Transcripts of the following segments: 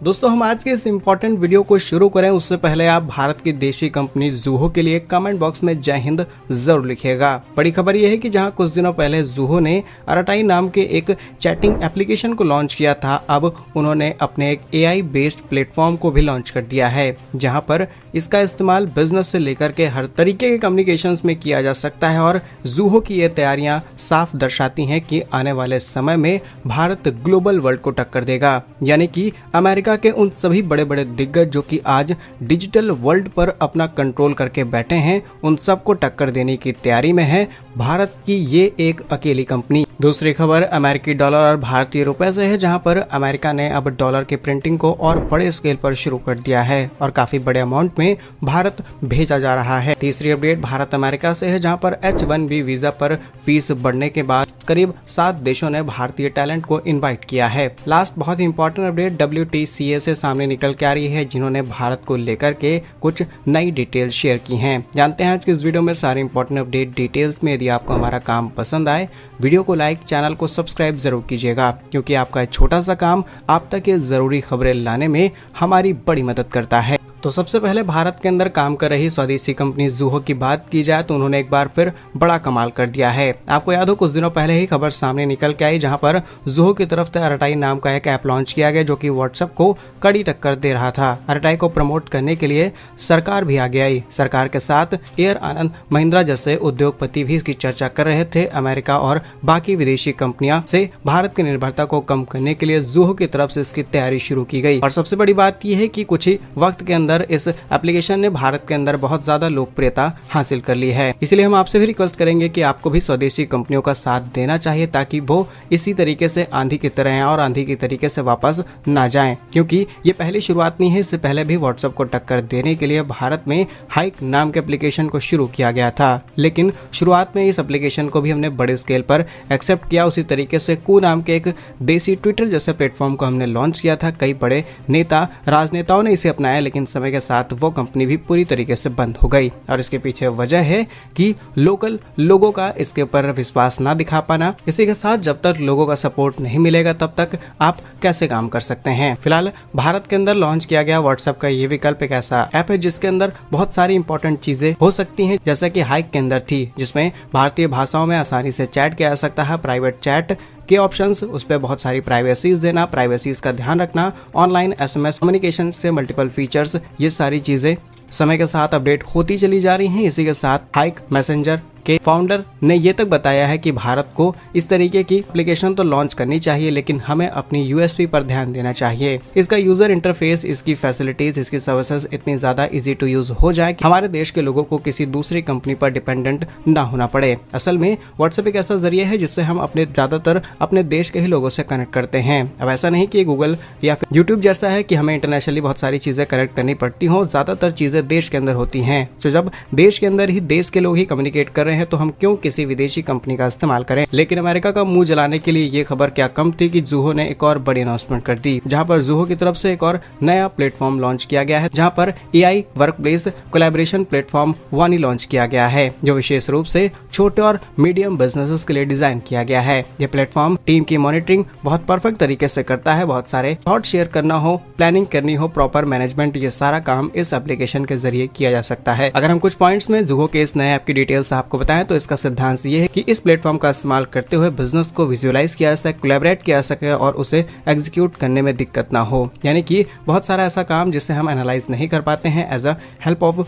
दोस्तों हम आज के इस इम्पोर्टेंट वीडियो को शुरू करें उससे पहले आप भारत की देशी कंपनी ज़ूहो के लिए कमेंट बॉक्स में जय हिंद जरूर लिखिएगा। बड़ी खबर यह है कि जहां कुछ दिनों पहले ज़ूहो ने अराटाई नाम के एक चैटिंग एप्लीकेशन को लॉन्च किया था, अब उन्होंने अपने एक AI बेस्ड प्लेटफॉर्म को भी लॉन्च कर दिया है, जहां पर इसका इस्तेमाल बिजनेस से लेकर के हर तरीके के कम्युनिकेशंस में किया जा सकता है। और ज़ूहो की ये तैयारियां साफ दर्शाती हैं कि आने वाले समय में भारत ग्लोबल वर्ल्ड को टक्कर देगा, यानी कि अमेरिका के उन सभी बड़े बड़े दिग्गज जो कि आज डिजिटल वर्ल्ड पर अपना कंट्रोल करके बैठे हैं, उन सबको टक्कर देने की तैयारी में है भारत की ये एक अकेली कंपनी। दूसरी खबर अमेरिकी डॉलर और भारतीय रुपए से है, जहां पर अमेरिका ने अब डॉलर की प्रिंटिंग को और बड़े स्केल पर शुरू कर दिया है और काफी बड़े अमाउंट में भारत भेजा जा रहा है। तीसरी अपडेट भारत अमेरिका से है, जहां पर H1B वीजा पर फीस बढ़ने के बाद करीब 7 देशों ने भारतीय टैलेंट को इनवाइट किया है। लास्ट बहुत ही इंपॉर्टेंट अपडेट WTCA से सामने निकल के आ रही है, जिन्होंने भारत को लेकर के कुछ नई डिटेल शेयर की हैं। जानते हैं आज की इस वीडियो में सारे इंपॉर्टेंट अपडेट डिटेल्स में। यदि आपको हमारा काम पसंद आए, वीडियो को लाइक, चैनल को सब्सक्राइब जरूर कीजिएगा, क्योंकि आपका छोटा सा काम आप तक ये जरूरी खबरें लाने में हमारी बड़ी मदद करता है। तो सबसे पहले भारत के अंदर काम कर रही स्वदेशी कंपनी ज़ूहो की बात की जाए तो उन्होंने एक बार फिर बड़ा कमाल कर दिया है। आपको याद हो कुछ दिनों पहले ही खबर सामने निकल के आई, जहां पर ज़ूहो की तरफ से अराटाई नाम का एक ऐप लॉन्च किया गया, जो कि व्हाट्सएप को कड़ी टक्कर दे रहा था। अराटाई को प्रमोट करने के लिए सरकार भी आगे आई। सरकार के साथ एयर आनंद महिंद्रा जैसे उद्योगपति भी इसकी चर्चा कर रहे थे। अमेरिका और बाकी विदेशी कंपनियां से भारत की निर्भरता को कम करने के लिए ज़ूहो की तरफ से इसकी तैयारी शुरू की गई। और सबसे बड़ी बात यह है कि कुछ ही वक्त के अंदर इस एप्लीकेशन ने भारत के अंदर बहुत ज्यादा लोकप्रियता हासिल कर ली है। इसलिए हम आपसे भी रिक्वेस्ट करेंगे कि आपको भी स्वदेशी कंपनियों का साथ देना चाहिए, ताकि वो इसी तरीके से आंधी की तरह हैं और आंधी की तरीके से वापस ना जाएं, क्योंकि ये पहली शुरुआत नहीं है। इससे पहले भी व्हाट्सएप को टक्कर देने के लिए भारत में हाइक नाम के एप्लीकेशन को शुरू किया गया था, लेकिन शुरुआत में इस एप्लीकेशन को भी हमने बड़े स्केल पर एक्सेप्ट किया। उसी तरीके से कू नाम के एक देसी ट्विटर जैसे प्लेटफॉर्म को हमने लॉन्च किया था। कई बड़े नेता, राजनेताओं ने इसे अपनाया, लेकिन समय के साथ वो कंपनी भी पूरी तरीके से बंद हो गई। और इसके पीछे वजह है कि लोकल लोगों का इसके ऊपर विश्वास ना दिखा पाना। इसी के साथ जब तक लोगों का सपोर्ट नहीं मिलेगा, तब तक आप कैसे काम कर सकते हैं। फिलहाल भारत के अंदर लॉन्च किया गया व्हाट्सएप का ये विकल्प एक ऐसा ऐप है जिसके अंदर बहुत सारी इंपॉर्टेंट चीजें हो सकती हैं, जैसा कि हाइक के अंदर थी, जिसमें भारतीय भाषाओं में आसानी से चैट किया जा सकता है, प्राइवेट चैट के ऑप्शंस, उस पर बहुत सारी प्राइवेसीज देना, प्राइवेसीज का ध्यान रखना, ऑनलाइन SMS कम्युनिकेशन से मल्टीपल फीचर्स, ये सारी चीजें समय के साथ अपडेट होती चली जा रही हैं। इसी के साथ हाइक मैसेंजर के फाउंडर ने ये तक बताया है कि भारत को इस तरीके की एप्लीकेशन तो लॉन्च करनी चाहिए, लेकिन हमें अपनी USP पर ध्यान देना चाहिए। इसका यूजर इंटरफेस, इसकी फैसिलिटीज, इसकी सर्विसेज इतनी ज्यादा इजी टू यूज हो जाए कि हमारे देश के लोगों को किसी दूसरी कंपनी पर डिपेंडेंट ना होना पड़े। असल में व्हाट्सएप एक ऐसा जरिया है जिससे हम ज्यादातर अपने देश के ही लोगों से कनेक्ट करते हैं। अब ऐसा नहीं कि गूगल या फिर यूट्यूब जैसा है कि हमें इंटरनेशनली बहुत सारी चीजें कनेक्ट करनी पड़ती हो, ज्यादातर चीजें देश के अंदर होती हैं। तो जब देश के अंदर ही देश के लोग ही कम्युनिकेट कर रहे हैं, तो हम क्यों किसी विदेशी कंपनी का इस्तेमाल करें। लेकिन अमेरिका का मुंह जलाने के लिए ये खबर क्या कम थी कि ज़ूहो ने एक और बड़ी अनाउंसमेंट कर दी, जहां पर ज़ूहो की तरफ से एक और नया प्लेटफॉर्म लॉन्च किया गया है, जहां पर AI वर्कप्लेस कोलैबोरेशन प्लेटफॉर्म वानी लॉन्च किया गया है, जो विशेष रूप से छोटे और मीडियम बिजनेसेस के लिए डिजाइन किया गया है। यह प्लेटफॉर्म टीम की मॉनिटरिंग बहुत परफेक्ट तरीके से करता है। बहुत सारे थॉट शेयर करना हो, प्लानिंग करनी हो, प्रॉपर मैनेजमेंट, ये सारा काम इस एप्लीकेशन के जरिए किया जा सकता है। अगर हम कुछ पॉइंट्स में ज़ूहो के इस नए ऐप की डिटेल्स आपको बताएं तो इसका सिद्धांत ये है कि इस प्लेटफॉर्म का इस्तेमाल करते हुए बिजनेस को विजुअलाइज किया जा सके, कोलैबोरेट किया जा सके और उसे एग्जीक्यूट करने में दिक्कत ना हो। यानी कि बहुत सारा ऐसा काम जिसे हम एनालाइज नहीं कर पाते हैं as a help of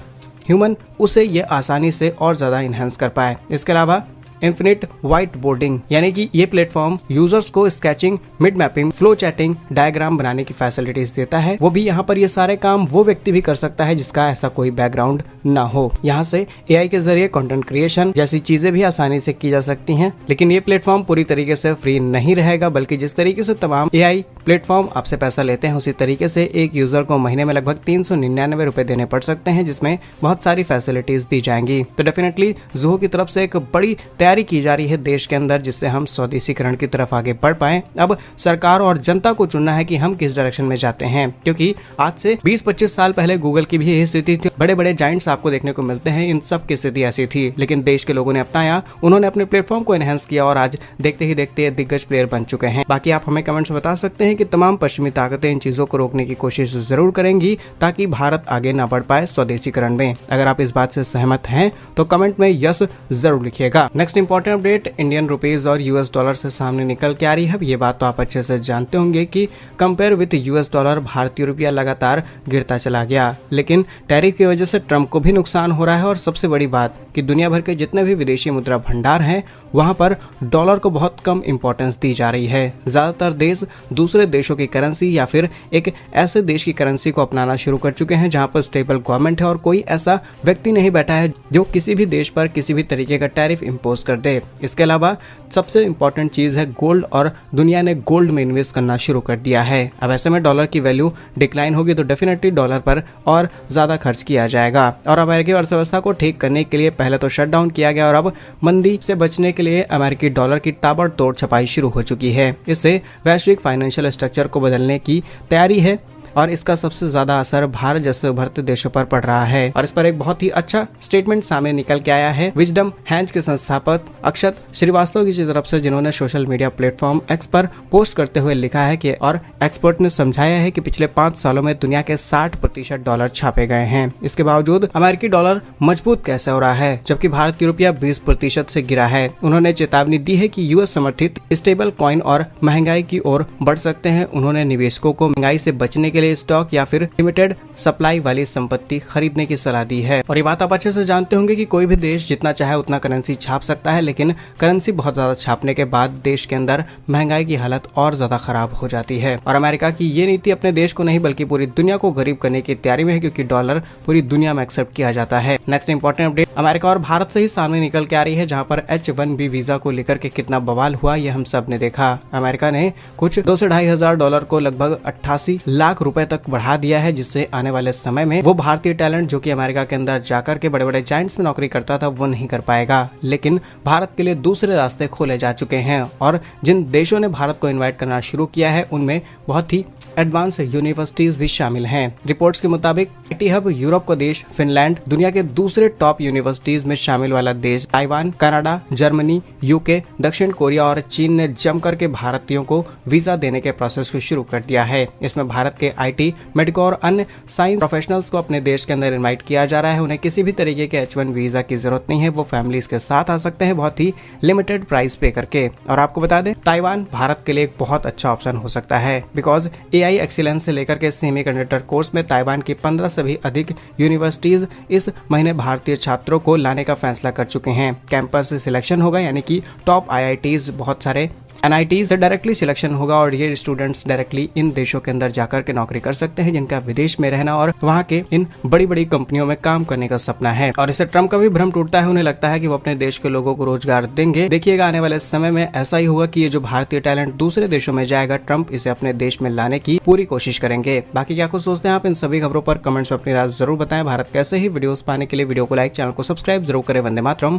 human, उसे ये आसानी से और ज्यादा इनहेंस कर पाए। इसके अलावा इन्फिनिट व्हाइट बोर्डिंग, यानी कि ये प्लेटफॉर्म यूजर्स को sketching, mid mapping, flow chatting, diagram बनाने की फैसिलिटीज देता है। वो भी यहाँ पर ये सारे काम वो व्यक्ति भी कर सकता है जिसका ऐसा कोई बैकग्राउंड ना हो। यहाँ से AI के जरिए कंटेंट क्रिएशन जैसी चीजें भी आसानी से की जा सकती हैं। लेकिन ये प्लेटफॉर्म पूरी तरीके से फ्री नहीं रहेगा, बल्कि जिस तरीके से तमाम AI प्लेटफॉर्म आपसे पैसा लेते हैं, उसी तरीके से एक यूजर को महीने में लगभग 399 रुपए देने पड़ सकते हैं, जिसमें बहुत सारी फैसिलिटीज दी जाएंगी। तो डेफिनेटली ज़ूहो की तरफ से एक बड़ी तैयारी की जा रही है देश के अंदर, जिससे हम स्वदेशीकरण की तरफ आगे बढ़ पाएं। अब सरकार और जनता को चुनना है कि हम किस डायरेक्शन में जाते हैं, क्योंकि आज से 20-25 साल पहले गूगल की भी यही स्थिति थी। बड़े बड़े जाइंट्स आपको देखने को मिलते हैं, इन सब की स्थिति ऐसी थी, लेकिन देश के लोगों ने अपनाया, उन्होंने अपने प्लेटफॉर्म को एनहेंस किया और आज देखते ही देखते दिग्गज प्लेयर बन चुके हैं। बाकी आप हमें कमेंट्स में बता सकते हैं की तमाम पश्चिमी ताकतें इन चीजों को रोकने की कोशिश जरूर करेंगी ताकि भारत आगे ना बढ़ पाए स्वदेशीकरण में। अगर आप इस बात से सहमत हैं तो कमेंट में यस जरूर लिखिएगा। Next important update, Indian rupees और यूएस डॉलर से सामने निकल के आ रही है। ये बात तो आप अच्छे से जानते होंगे कि कंपेयर विद यूएस डॉलर भारतीय रुपया लगातार गिरता चला गया, लेकिन टैरिफ की वजह से ट्रंप को भी नुकसान हो रहा है। और सबसे बड़ी बात कि दुनिया भर के जितने भी विदेशी मुद्रा भंडार हैं वहां पर डॉलर को बहुत कम इंपॉर्टेंस दी जा रही है। ज्यादातर देश दूसरे देशों की करेंसी या फिर एक ऐसे देश की करेंसी को अपनाना शुरू कर चुके हैं जहां पर स्टेबल गवर्नमेंट है और कोई ऐसा व्यक्ति नहीं बैठा है जो किसी भी देश पर किसी भी तरीके का टैरिफ इंपोज कर दे। इसके अलावा सबसे इंपॉर्टेंट चीज है गोल्ड, और दुनिया ने गोल्ड में इन्वेस्ट करना शुरू कर दिया है। अब ऐसे में डॉलर की वैल्यू डिक्लाइन होगी तो डेफिनेटली डॉलर पर और ज्यादा खर्च किया जाएगा। और अमेरिकी अर्थव्यवस्था को ठीक करने के लिए पहले तो शटडाउन किया गया और अब मंदी से बचने के लिए अमेरिकी डॉलर की ताबड़तोड़ छपाई शुरू हो चुकी है। इससे वैश्विक फाइनेंशियल स्ट्रक्चर को बदलने की तैयारी है और इसका सबसे ज्यादा असर भारत जैसे उभरते देशों पर पड़ रहा है। और इस पर एक बहुत ही अच्छा स्टेटमेंट सामने निकल के आया है विजडम हैंज के संस्थापक अक्षत श्रीवास्तव की तरफ से, जिन्होंने सोशल मीडिया प्लेटफॉर्म एक्स पर पोस्ट करते हुए लिखा है कि और एक्सपर्ट ने समझाया है कि पिछले 5 सालों में दुनिया के 60% डॉलर छापे गए हैं। इसके बावजूद अमेरिकी डॉलर मजबूत कैसे हो रहा है जबकि भारतीय रुपया 20% से गिरा है। उन्होंने चेतावनी दी है कि यूएस समर्थित स्टेबल कॉइन और महंगाई की ओर बढ़ सकते हैं। उन्होंने निवेशकों को महंगाई से बचने के लिए स्टॉक या फिर लिमिटेड सप्लाई वाली संपत्ति खरीदने की सलाह दी है। और ये बात आप अच्छे से जानते होंगे कि कोई भी देश जितना चाहे उतना करेंसी छाप सकता है, लेकिन करेंसी बहुत ज्यादा छापने के बाद देश के अंदर महंगाई की हालत और ज्यादा खराब हो जाती है। और अमेरिका की ये नीति अपने देश को नहीं बल्कि पूरी दुनिया को गरीब करने की तैयारी में है, क्योंकि डॉलर पूरी दुनिया में एक्सेप्ट किया जाता है। नेक्स्ट इंपॉर्टेंट अपडेट अमेरिका और भारत से ही सामने निकल के आ रही है, जहां पर H-1B वीजा को लेकर के कितना बवाल हुआ ये हम सब ने देखा। अमेरिका ने कुछ 2 से $2,500 को लगभग 88 लाख रुपए तक बढ़ा दिया है, जिससे आने वाले समय में वो भारतीय टैलेंट जो कि अमेरिका के अंदर जाकर के बड़े बड़े जायंट्स में नौकरी करता था वो नहीं कर पाएगा। लेकिन भारत के लिए दूसरे रास्ते खोले जा चुके हैं और जिन देशों ने भारत को इनवाइट करना शुरू किया है उनमें बहुत ही एडवांस यूनिवर्सिटीज भी शामिल हैं। रिपोर्ट्स के मुताबिक आईटी हब यूरोप का देश फिनलैंड, दुनिया के दूसरे टॉप यूनिवर्सिटीज में शामिल वाला देश ताइवान, कनाडा, जर्मनी, यूके, दक्षिण कोरिया और चीन ने जम करके भारतीयों को वीजा देने के प्रोसेस को शुरू कर दिया है। इसमें भारत के आईटी, मेडिको और अन्य साइंस प्रोफेशनल्स को अपने देश के अंदर इनवाइट किया जा रहा है। उन्हें किसी भी तरीके के H-1 वीजा की जरूरत नहीं है, वो फैमिलीज के साथ आ सकते हैं बहुत ही लिमिटेड प्राइस पे करके। और आपको बता दें ताइवान भारत के लिए एक बहुत अच्छा ऑप्शन हो सकता है, बिकॉज AI एक्सीलेंस से लेकर के सेमीकंडक्टर कोर्स में ताइवान की 15 से भी अधिक यूनिवर्सिटीज इस महीने भारतीय छात्रों को लाने का फैसला कर चुके हैं। कैंपस से सिलेक्शन होगा, यानी कि टॉप IITs, बहुत सारे NIT से डायरेक्टली सिलेक्शन होगा और ये स्टूडेंट्स डायरेक्टली इन देशों के अंदर जाकर के नौकरी कर सकते हैं जिनका विदेश में रहना और वहाँ के इन बड़ी बड़ी कंपनियों में काम करने का सपना है। और इससे ट्रम्प का भी भ्रम टूटता है, उन्हें लगता है कि वो अपने देश के लोगों को रोजगार देंगे। देखिएगा आने वाले समय में ऐसा ही होगा कि ये जो भारतीय टैलेंट दूसरे देशों में जाएगा, ट्रम्प इसे अपने देश में लाने की पूरी कोशिश करेंगे। बाकी क्या कुछ सोचते हैं आप इन सभी खबरों पर कमेंट्स में अपनी राय जरूर बताएं। भारत कैसे ही वीडियोस पाने के लिए वीडियो को लाइक, चैनल को सब्सक्राइब जरूर करें। वंदे मातरम।